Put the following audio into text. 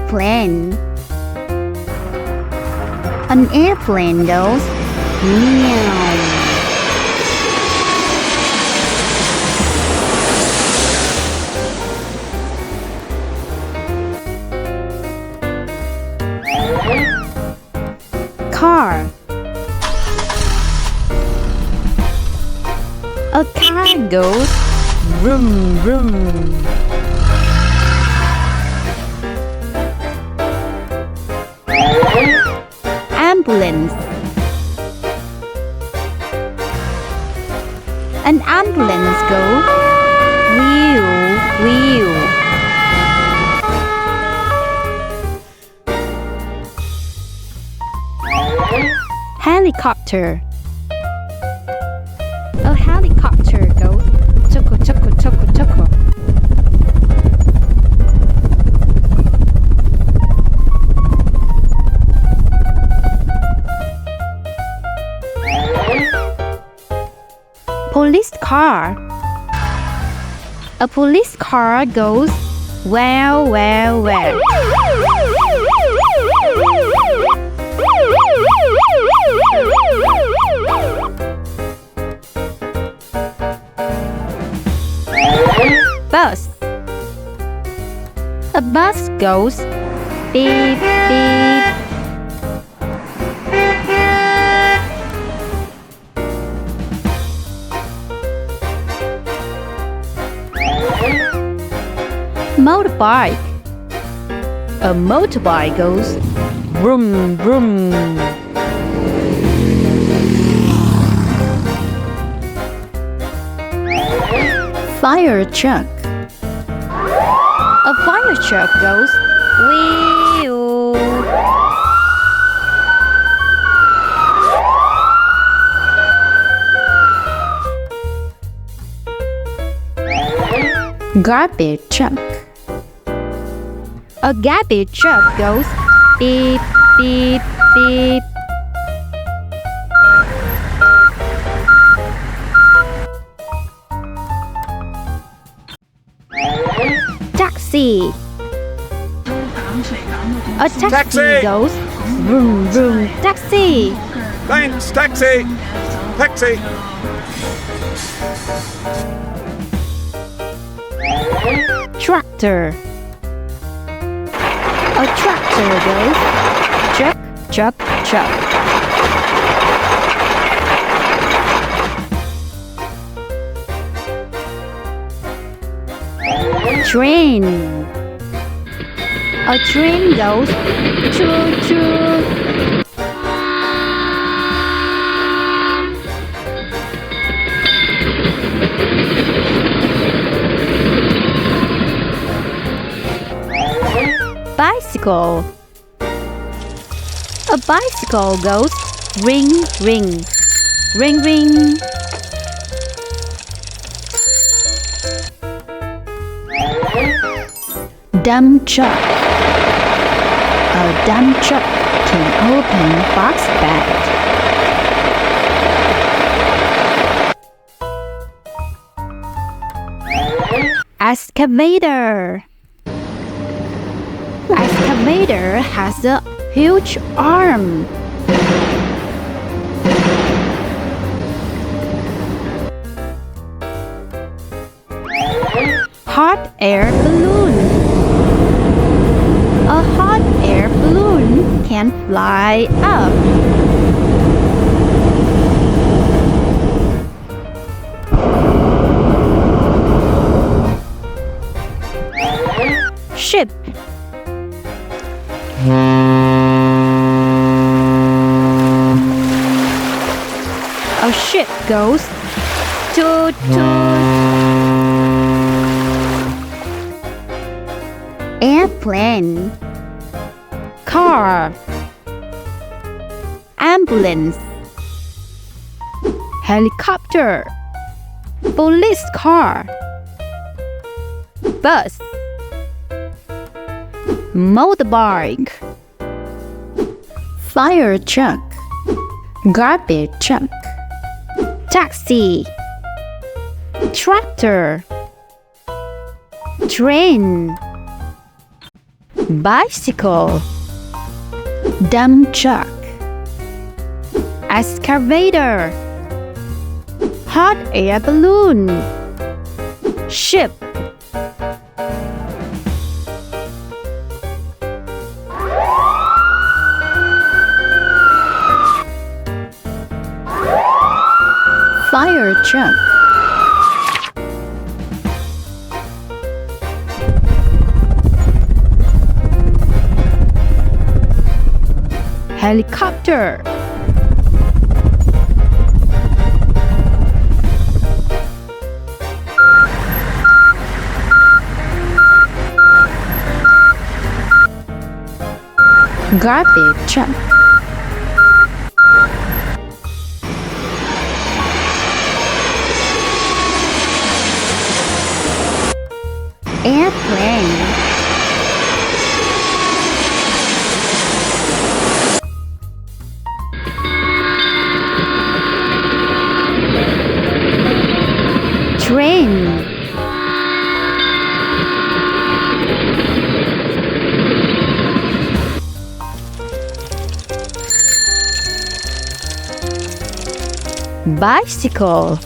airplane. An airplane goes meow. Car. A car goes vroom vroom. Ambulance. An ambulance goes wheel wheel. Helicopter. A helicopter goes tuku tuku tuku tuku. Police car. A police car goes well well well. Bus. A bus goes beep beep. Motorbike. A motorbike goes vroom vroom. Fire truck. A fire truck goes wheel. Garbage truck. A garbage truck goes beep beep beep. Taxi. A taxi goes vroom vroom. Taxi. Thanks, taxi! Taxi! Tractor. A tractor goes chuck chuck chuck. Train. A train goes choo choo. Bicycle. A bicycle goes ring ring. Ring ring. Dump truck. A dump truck can open box bag. Excavator. Excavator has a huge arm. Hot air balloon. A hot air balloon can fly up. Ship. A ship goes toot toot. Airplane. Car. Ambulance. Helicopter. Police car. Bus. Motorbike. Fire truck. Garbage truck. Taxi. Tractor. Train. bicycle, dump truck, excavator, hot air balloon, ship, fire truck, helicopter, garbage truck, airplane, train, bicycle,